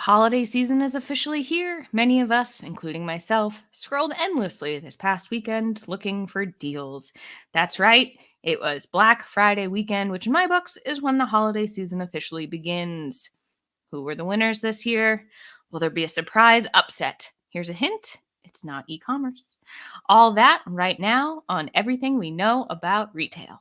Holiday season is officially here. Many of us, including myself, scrolled endlessly this past weekend looking for deals. That's right, it was Black Friday weekend, which in my books is when the holiday season officially begins. Who were the winners this year? Will there be a surprise upset? Here's a hint, it's not e-commerce. All that right now on everything we know about retail.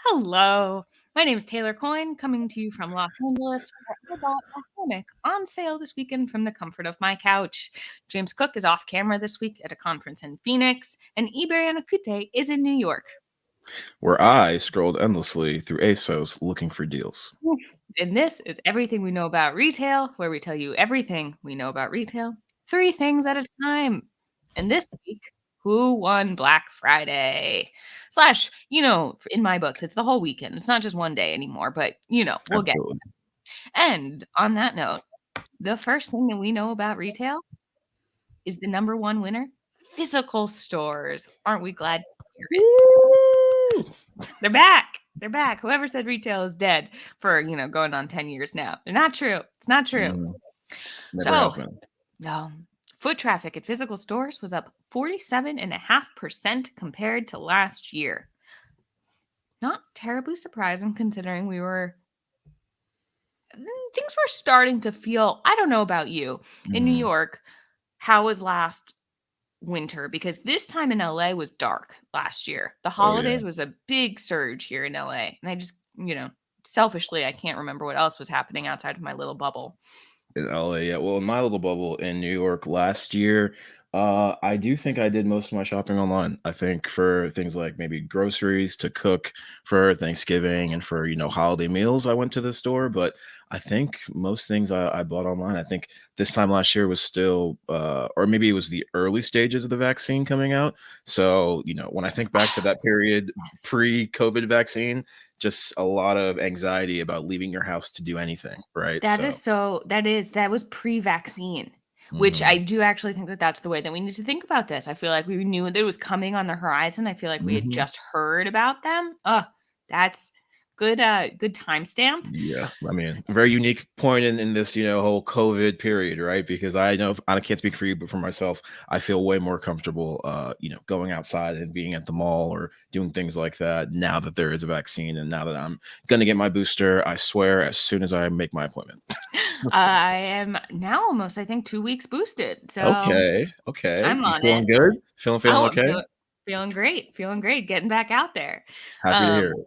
Hello, my name is Taylor Coyne, coming to you from Los Angeles. I bought a hammock on sale this weekend from the comfort of my couch. James Cook is off camera this week at a conference in Phoenix, and Iber Yanakute is in New York. Where I scrolled endlessly through ASOS looking for deals. And this is Everything We Know About Retail, where we tell you everything we know about retail, 3 things at a time. And this week, who won Black Friday? Slash, in my books, it's the whole weekend. It's not just one day anymore, but, we'll get Absolutely. And on that note, the first thing that we know about retail is the number one winner, physical stores. Aren't we glad to hear it? Woo! They're back. They're back. Whoever said retail is dead for, going on 10 years now. They're not true. It's not true. Never has been. No. Foot traffic at physical stores was up 47.5% compared to last year. Not terribly surprising considering things were starting to feel, I don't know about you, in New York, how was last winter? Because this time in LA was dark last year. The holidays was a big surge here in LA. And I just, selfishly, I can't remember what else was happening outside of my little bubble. In LA, yeah. Well, in my little bubble in New York last year, I do think I did most of my shopping online. I think for things like maybe groceries to cook for Thanksgiving and for, holiday meals, I went to the store. But I think most things I bought online. I think this time last year was still, or maybe it was the early stages of the vaccine coming out. So, when I think back to that period pre-COVID vaccine, just a lot of anxiety about leaving your house to do anything, right? That was pre-vaccine, which I do actually think that that's the way that we need to think about this. I feel like we knew that it was coming on the horizon. I feel like we had just heard about them. That's good timestamp. Yeah, I mean, a very unique point in this, whole COVID period, right? Because I know I can't speak for you, but for myself, I feel way more comfortable, going outside and being at the mall or doing things like that now that there is a vaccine and now that I'm gonna get my booster. I swear, as soon as I make my appointment. I am now almost, I think, 2 weeks boosted. So Okay, I'm you on feeling it. good? Feeling I'm okay? feeling great, getting back out there. Happy to hear it.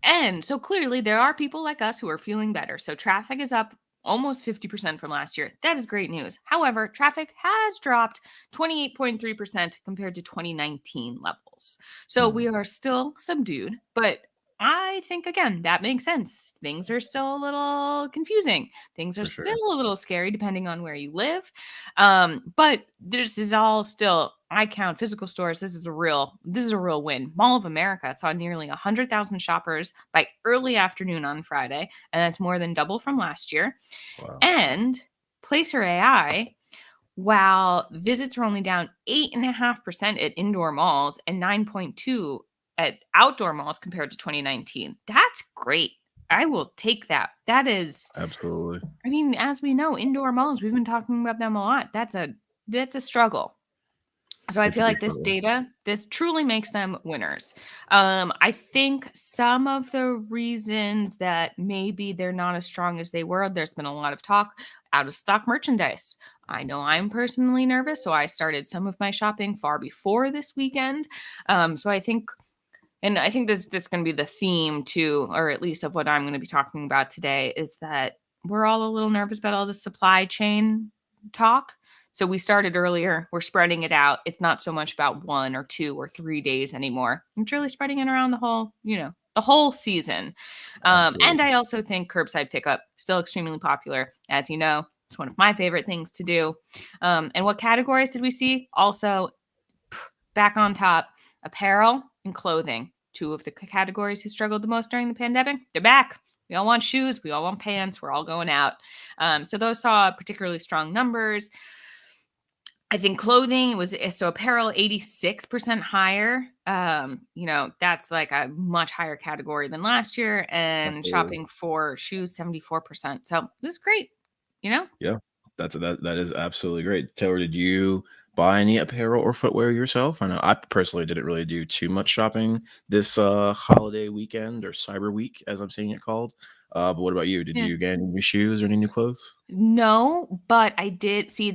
And so clearly there are people like us who are feeling better. So traffic is up almost 50% from last year. That is great news. However, traffic has dropped 28.3% compared to 2019 levels. So we are still subdued, but I think, again, that makes sense. Things are still a little confusing. Things are For sure. still a little scary depending on where you live. But this is all still, I count physical stores. This is a real win. Mall of America saw nearly 100,000 shoppers by early afternoon on Friday, and that's more than double from last year. Wow. And Placer AI, while visits are only down 8.5% at indoor malls and 9.2 at outdoor malls compared to 2019. That's great. I will take that. That is Absolutely. I mean, as we know, indoor malls, we've been talking about them a lot. That's a struggle. So I It's a feel big like this struggle. data, this truly makes them winners. I think some of the reasons that maybe they're not as strong as they were, there's been a lot of talk out of stock merchandise. I know I'm personally nervous, so I started some of my shopping far before this weekend. So I think this is going to be the theme too, or at least of what I'm going to be talking about today, is that we're all a little nervous about all the supply chain talk. So we started earlier. We're spreading it out. It's not so much about 1 or 2 or 3 days anymore. It's really spreading it around the whole season. And I also think curbside pickup still extremely popular. As you know, it's one of my favorite things to do. And what categories did we see? Also, back on top. Apparel and clothing, two of the categories who struggled the most during the pandemic, they're back. We all want shoes. We all want pants. We're all going out. So those saw particularly strong numbers. I think clothing was so apparel 86% higher. That's like a much higher category than last year, and Absolutely. shopping for shoes 74%. So this is great, you know? Yeah, that is absolutely great. Taylor, did you buy any apparel or footwear yourself? I know I personally didn't really do too much shopping this holiday weekend or Cyber Week, as I'm seeing it called. But what about you? Did Yeah. you get any new shoes or any new clothes? No, but I did see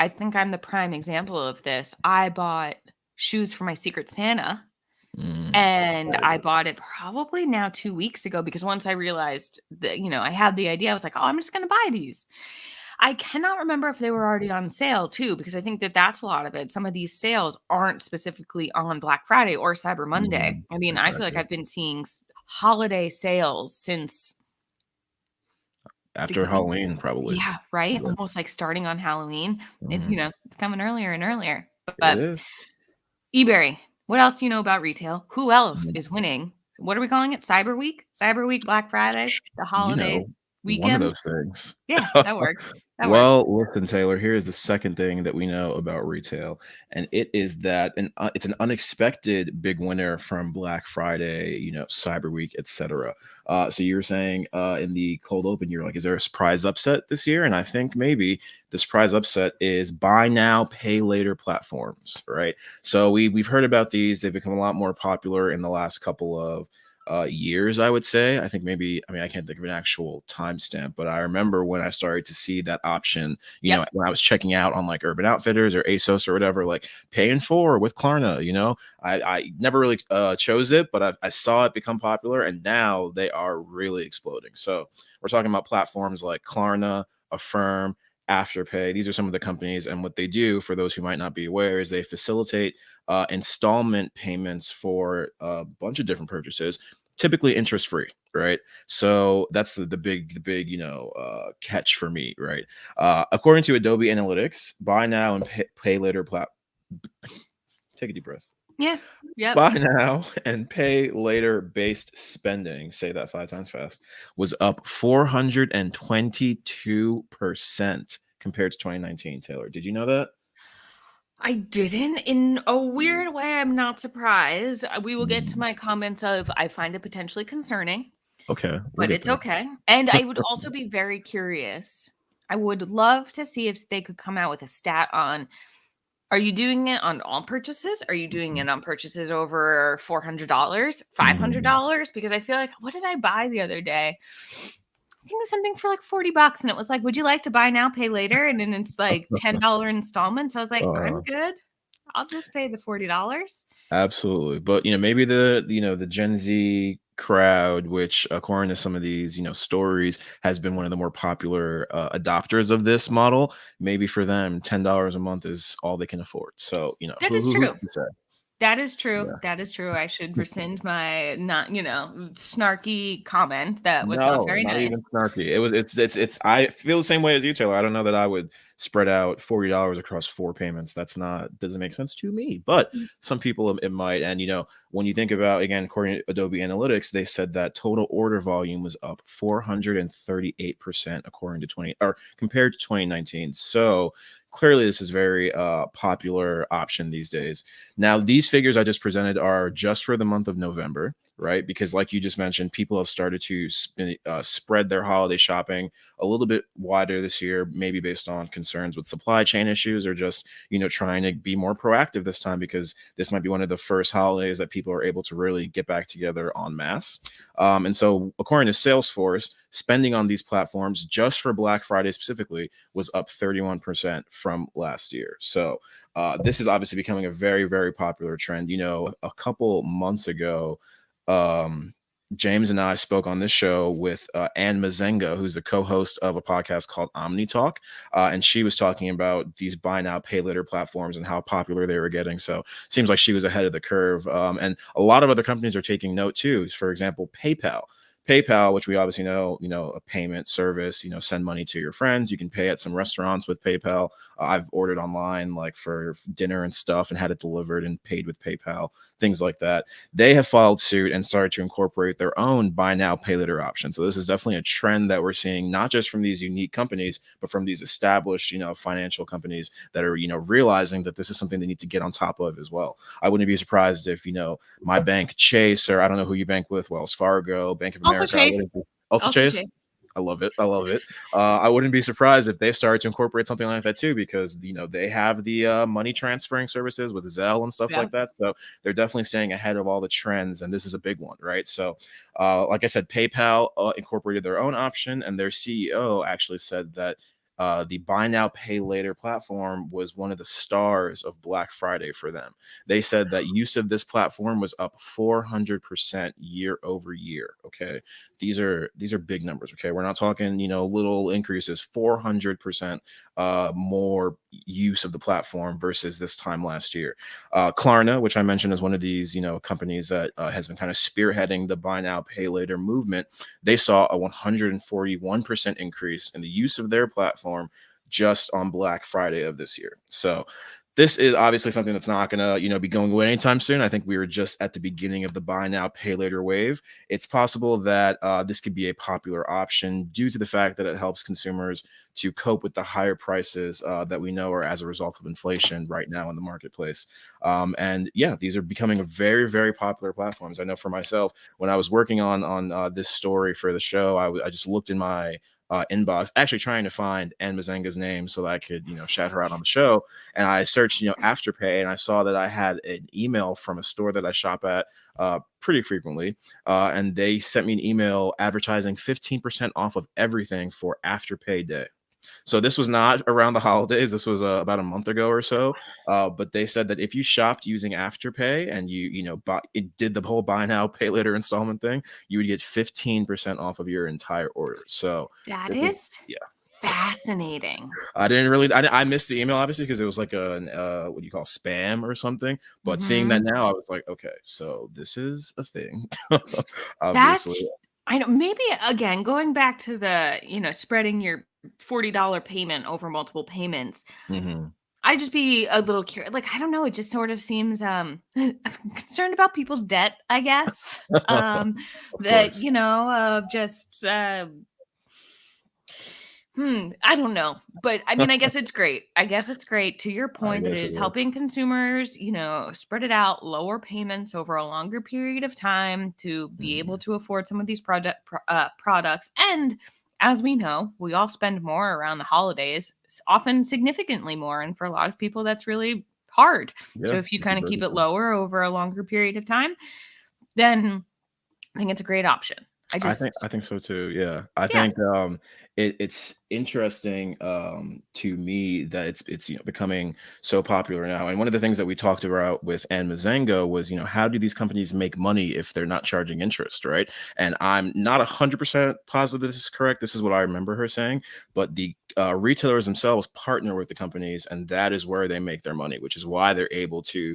I think I'm the prime example of this. I bought shoes for my Secret Santa. Mm, And I bought it probably now 2 weeks ago because once I realized that, I had the idea, I was like, "Oh, I'm just gonna buy these." I cannot remember if they were already on sale too, because I think that that's a lot of it. Some of these sales aren't specifically on Black Friday or Cyber Monday. mhm, I mean, I feel like exactly. I've been seeing holiday sales since After beginning. Halloween, probably. Yeah, right? Yeah. Almost like starting on Halloween. It's, Mhm. it's coming earlier and earlier. It But is. eBay, what else do you know about retail? Who else Mhm. is winning? What are we calling it? Cyber Week? Cyber Week, Black Friday, the You know, holidays, one of weekend? those things. Yeah, that works. That works. Well, listen, Taylor, here's the second thing that we know about retail, and it is that it's an unexpected big winner from Black Friday, Cyber Week, etc. So you were saying in the cold open, you're like, is there a surprise upset this year? And I think maybe the surprise upset is buy now, pay later platforms, right? So we've heard about these; they've become a lot more popular in the last couple of years, I would say. I think maybe, I mean, I can't think of an actual timestamp, but I remember when I started to see that option, Yep. when I was checking out on like Urban Outfitters or ASOS or whatever, like pay in four with Klarna, I never really chose it, but I saw it become popular and now they are really exploding. So we're talking about platforms like Klarna, Affirm, Afterpay. These are some of the companies, and what they do, for those who might not be aware, is they facilitate installment payments for a bunch of different purchases, typically interest free, right? So that's the big catch for me, right? According to Adobe Analytics, buy now and pay later take a deep breath. Yeah. Yep. Buy now and pay later based spending, say that 5 times fast, was up 422% compared to 2019. Taylor, did you know that? I didn't. In a Mhm. weird way, I'm not surprised. We will get to Mhm. my comments of I find it potentially concerning, Okay, we'll but get it's there. okay. And I would also be very curious. I would love to see if they could come out with a stat on, are you doing it on all purchases? Are you doing it on purchases over $400, Mhm. $500? Because I feel like, what did I buy the other day? I think it was something for like $40 and it was like, would you like to buy now, pay later? And then it's like $10 installments. I was like, I'm Uh, good. I'll just pay the $40. Absolutely. But maybe the Gen Z crowd, which according to some of these, stories, has been one of the more popular adopters of this model. Maybe for them, $10 a month is all they can afford. So, That is who's true. to say? That is true. Yeah. That is true. I should rescind my not, snarky comment. That was not No, very not nice. even snarky. It's I feel the same way as you, Taylor. I don't know that I would spread out $40 across 4 payments. That's not doesn't make sense to me. But some people it might. And when you think about, again, according to Adobe Analytics, they said that total order volume was up 438% according to 20 or compared to 2019. So clearly this is very popular option these days. Now, these figures I just presented are just for the month of November, right? Because, like you just mentioned, people have started to spread their holiday shopping a little bit wider this year, maybe based on concerns with supply chain issues or just, trying to be more proactive this time because this might be one of the first holidays that people are able to really get back together en masse. And so, according to Salesforce, spending on these platforms just for Black Friday specifically was up 31% from last year. So, this is obviously becoming a very, very popular trend. A couple months ago, um, James and I spoke on this show with Anne Mazenga, who's the co-host of a podcast called Omni Talk, and she was talking about these buy now, pay later platforms and how popular they were getting. So seems like she was ahead of the curve, and a lot of other companies are taking note too. For example, PayPal. PayPal, which we obviously know, a payment service, send money to your friends. You can pay at some restaurants with PayPal. I've ordered online like for dinner and stuff and had it delivered and paid with PayPal, things like that. They have followed suit and started to incorporate their own buy now, pay later option. So this is definitely a trend that we're seeing, not just from these unique companies, but from these established, financial companies that are, realizing that this is something they need to get on top of as well. I wouldn't be surprised if, my bank, Chase, or I don't know who you bank with, Wells Fargo, Bank of Also America, I Chase. wouldn't be, also Also Chase. Chase. I love it. I love it. I wouldn't be surprised if they started to incorporate something like that too, because they have the money transferring services with Zelle and stuff Yeah. like that. So they're definitely staying ahead of all the trends, and this is a big one, right? So, like I said, PayPal incorporated their own option, and their CEO actually said that the buy now, pay later platform was one of the stars of Black Friday for them. They said that use of this platform was up 400% year over year. Okay, these are big numbers. Okay, we're not talking little increases. 400% more use of the platform versus this time last year. Klarna, which I mentioned, is one of these companies that has been kind of spearheading the buy now, pay later movement. They saw a 141% increase in the use of their platform just on Black Friday of this year. So this is obviously something that's not going to, be going away anytime soon. I think we were just at the beginning of the buy now, pay later wave. It's possible that this could be a popular option due to the fact that it helps consumers to cope with the higher prices that we know are as a result of inflation right now in the marketplace. And yeah, these are becoming very, very popular platforms. I know for myself, when I was working on this story for the show, I just looked in my inbox, actually trying to find Anne Mazenga's name so that I could, shout her out on the show. And I searched, Afterpay, and I saw that I had an email from a store that I shop at pretty frequently. And they sent me an email advertising 15% off of everything for Afterpay Day. So this was not around the holidays. This was about a month ago or so. But they said that if you shopped using Afterpay and it did the whole buy now, pay later installment thing, you would get 15% off of your entire order. So That this is, is yeah. fascinating. I missed the email obviously because it was like what do you call spam or something. But seeing that Mhm. now, I was like, okay, so this is a thing. Obviously. That's I know, maybe again, going back to the, spreading your $40 payment over multiple payments, Hmm. I'd just be a little curious. Like, I don't know, it just sort of seems, I'm concerned about people's debt, I guess. Um, Of that, course. just, I don't know. But I mean, I guess it's great. I guess it's great to your I point that it guess it is is. helping consumers, spread it out, lower payments over a longer period of time to be able Mhm. to afford some of these products. And as we know, we all spend more around the holidays, often significantly more. And for a lot of people, that's really hard. So Yeah, if you it's a kind of keep it burdensome. lower over a longer period of time, then I think it's a great option. I I just, think so too. Yeah. I yeah, think it's interesting to me that it's becoming so popular now. And one of the things that we talked about with Anne Mazengo was, how do these companies make money if they're not charging interest, right? And I'm not 100% positive this is correct. This is what I remember her saying, but the retailers themselves partner with the companies, and that is where they make their money, which is why they're able to,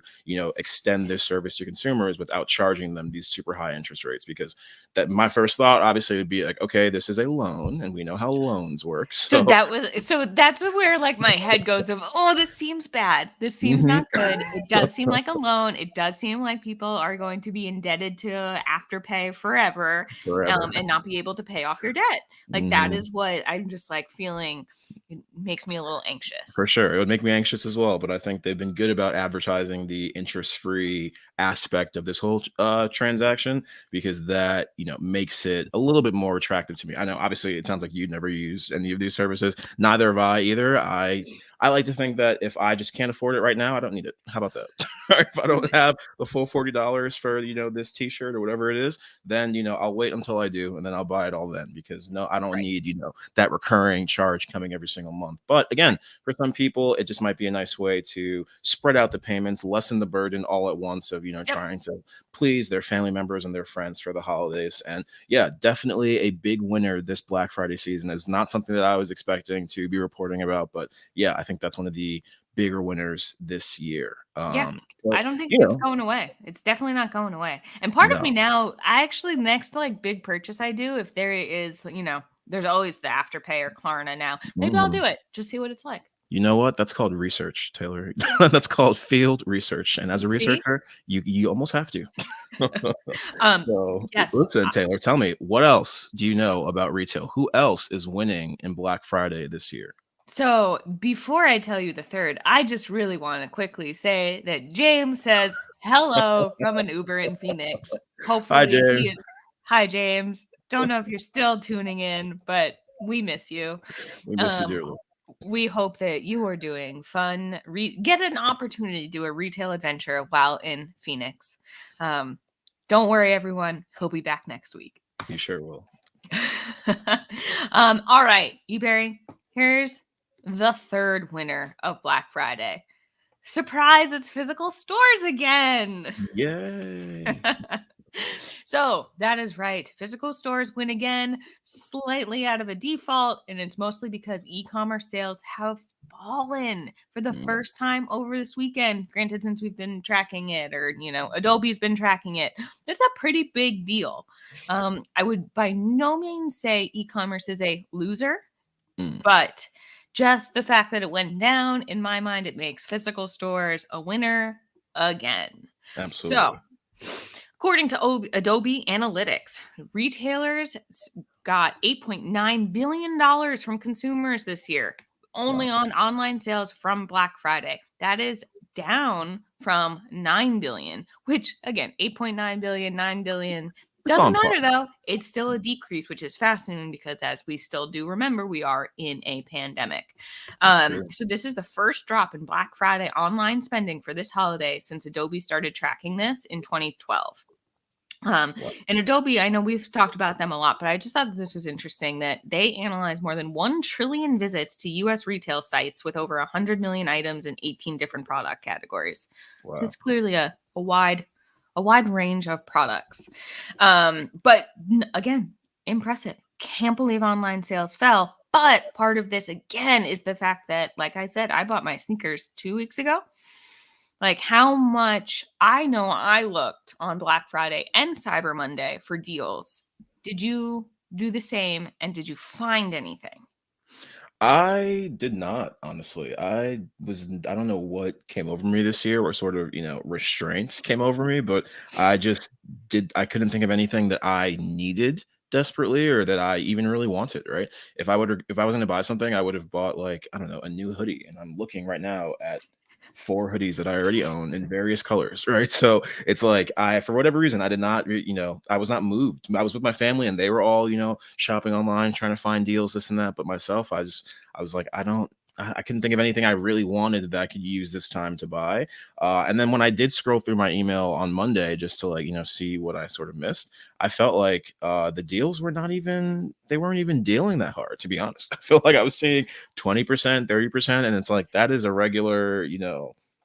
extend this service to consumers without charging them these super high interest rates. Because that my first thought obviously would be like, okay, this is a loan, and we know how loans work. So so that's where like my head goes of, oh, this seems bad. This seems mhm. not good. It does seem like a loan. It does seem like people are going to be indebted to Afterpay forever, Forever. and not be able to pay off your debt. Like that Mhm. is what I'm just like feeling. It makes me a little For anxious. sure. It would make me anxious as well, but I think they've been good about advertising the interest-free aspect of this whole transaction, because that, makes it a little bit more attractive to me. I know obviously it sounds like you'd never use any of these services. Neither have I either. I like to think that if I just can't afford it right now, I don't need it. How about that? If I don't have the full $40 for, this t-shirt or whatever it is, then, I'll wait until I do, and then I'll buy it all then, because no, I don't Right. need, that recurring charge coming every single month. But again, Right. for some people, it just might be a nice way to spread out the payments, lessen the burden all at once of, Yep. trying to please their family members and their friends for the holidays. And yeah, definitely a big winner this Black Friday season. Is not something that I was expecting to be reporting about, but yeah, I think that's one of the bigger winners this year. Yeah. But I don't think you it's know, going away. It's definitely not going away. And part of me no. now, I actually next like big purchase I do, if there is, there's always the Afterpay or Klarna now. Maybe I'll Mhm. do it. Just see what it's like. You know what? That's called research, Taylor. That's called field research, and as a See? researcher, you almost have to. Um, So, yes. listen, Taylor, tell me, what else do you know about retail? Who else is winning in Black Friday this year? So before I tell you the third, I just really want to quickly say that James says hello from an Uber in Phoenix. Hi, Hopefully he James. is. Hi, James. Don't know if you're still tuning in, but we miss you. We miss you Um, dearly. we hope that you are doing fun, get an opportunity to do a retail adventure while in Phoenix. Um, don't worry, everyone. He'll be back next week. You sure will. All right, Eberry, here's the third winner of Black Friday. Surprise, it's physical stores again. Yay. So that is right. Physical stores win again, slightly out of a default, and it's mostly because e-commerce sales have fallen for the Mm, first time over this weekend. Granted, since we've been tracking it, or Adobe's been tracking it, it's a pretty big deal. I would by no means say e-commerce is a loser, mm, but just the fact that it went down, in my mind, it makes physical stores a winner again. So, absolutely. according to Adobe Analytics, retailers got $8.9 billion from consumers this year, only Wow. on online sales from Black Friday. That is down from 9 billion, which again, 8.9 billion, 9 billion. It's Doesn't on par. matter though. It's still a decrease, which is fascinating because, as we still do remember, we are in a pandemic. That's true. So, this is the first drop in Black Friday online spending for this holiday since Adobe started tracking this in 2012. Wow. And Adobe, I know we've talked about them a lot, but I just thought that this was interesting that they analyzed more than 1 trillion visits to US retail sites with over 100 million items in 18 different product categories. So Wow. it's clearly a wide range of products. But again, impressive. Can't believe online sales fell. But part of this again is the fact that, like I said, I bought my sneakers 2 weeks ago. Like how much I know I looked on Black Friday and Cyber Monday for deals. Did you do the same, and did you find anything? I did not, honestly. I don't know what came over me this year or sort of, restraints came over me, but I couldn't think of anything that I needed desperately or that I even really wanted, right? If I was going to buy something, I would have bought like, I don't know, a new hoodie. And I'm looking right now at 4 hoodies that I already own in various colors, right? So it's like for whatever reason, I did not, I was not moved. I was with my family and they were all, shopping online, trying to find deals, this and that. But myself, I was like, I couldn't think of anything I really wanted that I could use this time to buy. And then when I did scroll through my email on Monday just to like, see what I sort of missed, I felt like the deals they weren't even dealing that hard, to be honest. I feel like I was seeing 20%, 30%, and it's like that is a regular,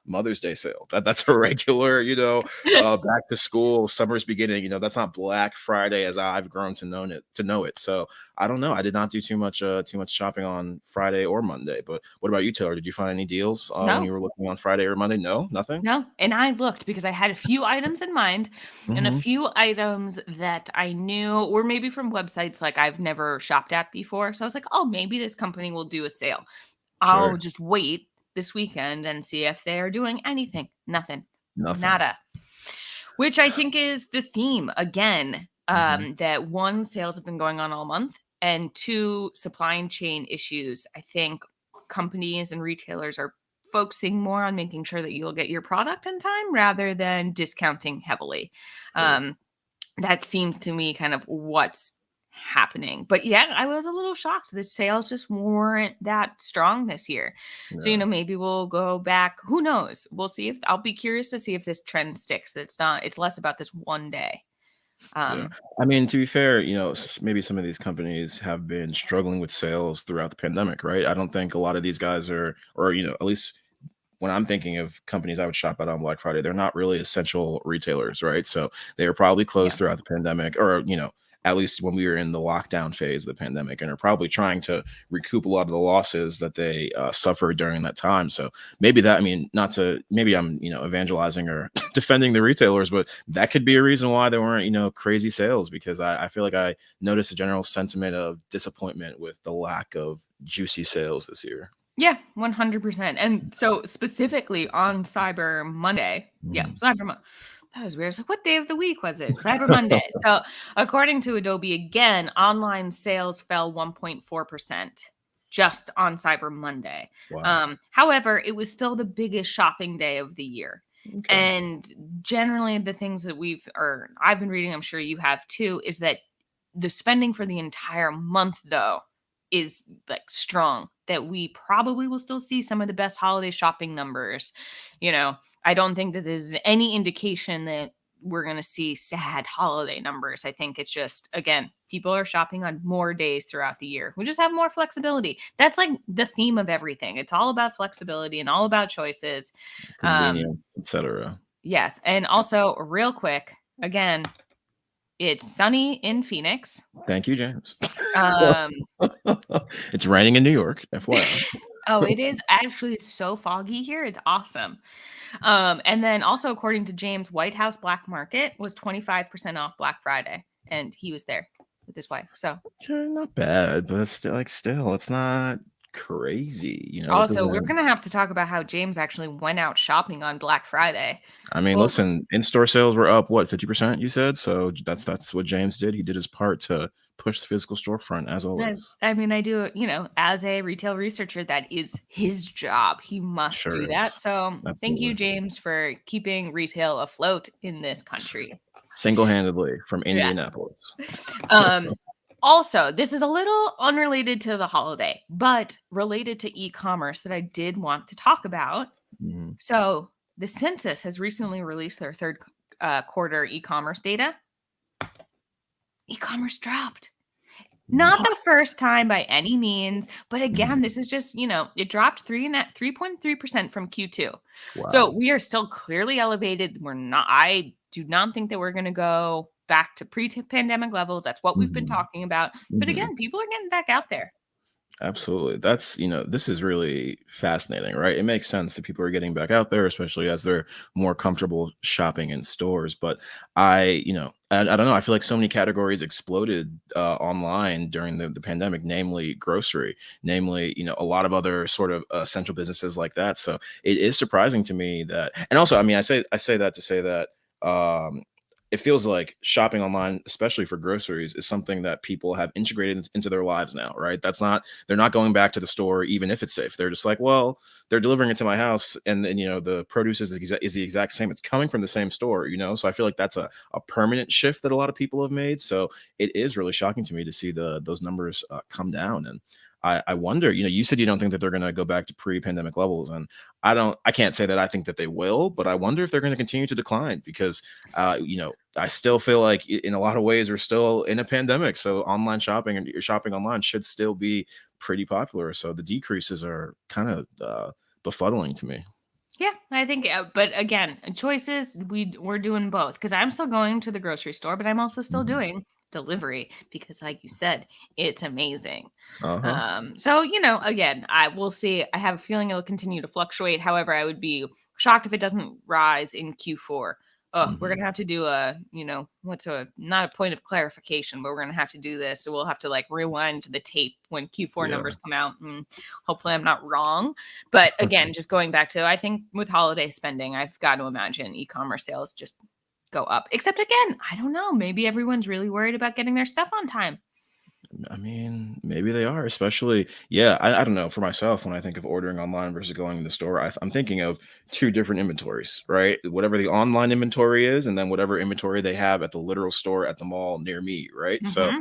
Mother's Day sale. That's a regular, back to school, summer's beginning. That's not Black Friday as I've grown to know it. So I don't know. I did not do too much shopping on Friday or Monday. But what about you, Taylor? Did you find any deals when No. you were looking on Friday or Monday? No, nothing. No, and I looked because I had a few items in mind and a Hmm. few items that I knew were maybe from websites like I've never shopped at before. So I was like, "Oh, maybe this company will do a sale. I'll Sure, just wait this weekend and see if they're doing anything." Nothing. nothing. Nada. Which I think is the theme again, Hmm. that one, sales have been going on all month, and two, supply chain issues. I think companies and retailers are focusing more on making sure that you'll get your product in time rather than discounting heavily. Right. Um, that seems to me kind of what's happening. But yeah, I was a little shocked. The sales just weren't that strong this year. So, Yeah. maybe we'll go back. Who knows? We'll see if I'll be curious to see if this trend sticks. It's less about this one day. Yeah. Um, I mean, to be fair, maybe some of these companies have been struggling with sales throughout the pandemic, right? I don't think a lot of these guys or, at least when I'm thinking of companies I would shop at on Black Friday, they're not really essential retailers, right? So they were probably yeah. closed throughout the pandemic or, at least when we were in the lockdown phase of the pandemic, and are probably trying to recoup a lot of the losses that they suffered during that time. So maybe that, I mean, not to, maybe I'm, evangelizing or defending the retailers, but that could be a reason why there weren't, crazy sales, because I feel like I noticed a general sentiment of disappointment with the lack of juicy sales this year. Yeah, 100%. And so specifically on Cyber Monday, yeah, Mm. Cyber Monday. That was weird. It's like, what day of the week was it? Cyber Monday. So, according to Adobe, again, online sales fell 1.4% just on Cyber Monday. Wow. However, it was still the biggest shopping day of the year. Okay. And generally, the things that or I've been reading, I'm sure you have too, is that the spending for the entire month, though, is like strong, that we probably will still see some of the best holiday shopping numbers. I don't think that there's any indication that we're going to see sad holiday numbers. I think it's just, again, people are shopping on more days throughout the year. We just have more flexibility. That's like the theme of everything. It's all about flexibility and all about choices. Convenience, etc. Yes. And also, real quick, again, it's sunny in Phoenix. Thank you, James. Um, It's raining in New York, FYI. oh, it is actually so foggy here. It's awesome. And then also, according to James, White House Black Market was 25% off Black Friday, and he was there with his wife. So Okay, not bad, but still, it's not crazy. It also, we're doesn't. gonna have to talk about how James actually went out shopping on Black Friday. I mean, Well, listen, in-store sales were up, what, 50%, you said? So that's what James did. He did his part to push the physical storefront, as always. I mean, I do, as a retail researcher, that is his job. He must do Sure that. is. So thank you, Absolutely. James, for keeping retail afloat in this country. Single-handedly from Yeah. Indianapolis. Um, Also, this is a little unrelated to the holiday, but related to e-commerce that I did want to talk about. Mhm. So, the census has recently released their third quarter e-commerce data. E-commerce dropped. Not What? the first time by any means, but again, Mhm. this is just, it dropped 3.3% from Q2. So Wow. we are still clearly elevated. I do not think that we're going to go back to pre-pandemic levels. That's what we've been Mhm. talking about. But Mhm. again, people are getting back out there. Absolutely. That's, this is really fascinating, right? It makes sense that people are getting back out there, especially as they're more comfortable shopping in stores. But I don't know. I feel like so many categories exploded online during the pandemic, namely grocery, namely, a lot of other sort of essential businesses like that. So it is surprising to me that, and also, I mean, I say that to say that, um, it feels like shopping online, especially for groceries, is something that people have integrated into their lives now, right? They're not going back to the store, even if it's safe. They're just like, well, they're delivering it to my house, and then the produce is the exact same. It's coming from the same store. So I feel like that's a permanent shift that a lot of people have made. So it is really shocking to me to see those numbers come down. And I wonder, you said you don't think that they're going to go back to pre-pandemic levels, and I can't say that I think that they will, but I wonder if they're going to continue to decline, because I still feel like in a lot of ways we're still in a pandemic. So online shopping and shopping online should still be pretty popular. So the decreases are kind of befuddling to me. Yeah, I think, but again, choices, we're doing both because I'm still going to the grocery store, but I'm also still Mhm. doing delivery because, like you said, it's amazing. Uh-huh. So again, I will see. I have a feeling it'll continue to fluctuate. However, I would be shocked if it doesn't rise in Q4. Oh, we're Mhm. gonna have to do what's not a point of clarification, but we're gonna have to do this. So we'll have to like rewind the tape when Q4 Yeah. numbers come out, and hopefully I'm not wrong. But again, just going back to, I think with holiday spending, I've got to imagine e-commerce sales just go up. Except again, I don't know. Maybe everyone's really worried about getting their stuff on time. I mean, maybe they are, especially, yeah. I don't know. For myself, when I think of ordering online versus going to the store, I'm thinking of two different inventories, right? Whatever the online inventory is, and then whatever inventory they have at the literal store at the mall near me, right? So Hmm.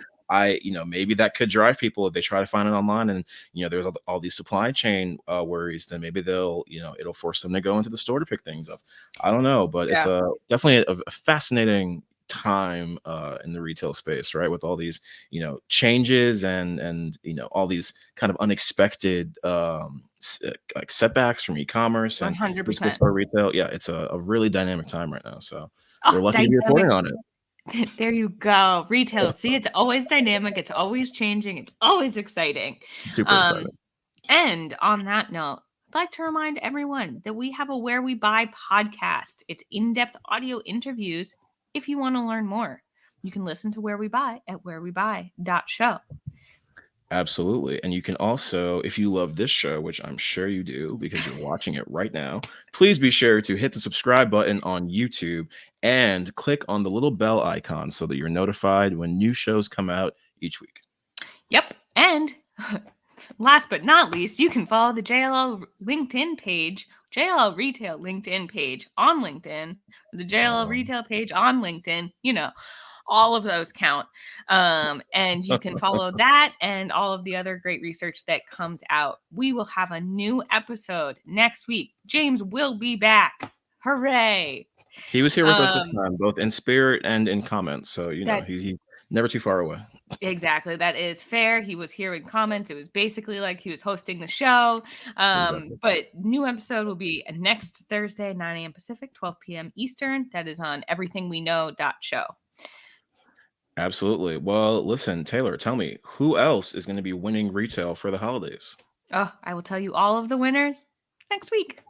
maybe that could drive people if they try to find it online, and there's all these supply chain worries. Then maybe it'll force them to go into the store to pick things up. I don't know, but it's Yeah, definitely a fascinating time in the retail space, right? With all these changes and all these kind of unexpected like setbacks from e-commerce and physical 100%. store retail. Yeah, it's a really dynamic time right now, so Oh, we're lucky to be dynamic. reporting on it. There you go. Retail. See, it's always dynamic. It's always changing. It's always exciting. Super Um, excited. and on that note, I'd like to remind everyone that we have a Where We Buy podcast. It's in depth audio interviews if you want to learn more. You can listen to Where We Buy at wherewebuy.show. Absolutely. And you can also, if you love this show, which I'm sure you do because you're watching it right now, please be sure to hit the subscribe button on YouTube and click on the little bell icon so that you're notified when new shows come out each week. Yep. And last but not least, you can follow the JLL LinkedIn page, JLL Retail LinkedIn page on LinkedIn, the JLL Retail page on LinkedIn. All of those count. And you can follow that and all of the other great research that comes out. We will have a new episode next week. James will be back. Hooray. He was here with us this Um, time, both in spirit and in comments. So, that he's never too far away. Exactly. That is fair. He was here in comments. It was basically like he was hosting the show. Exactly. But new episode will be next Thursday, 9 a.m. Pacific, 12 p.m. Eastern. That is on everythingweknow.show. Absolutely. Well, listen, Taylor, tell me, who else is going to be winning retail for the holidays? Oh, I will tell you all of the winners next week.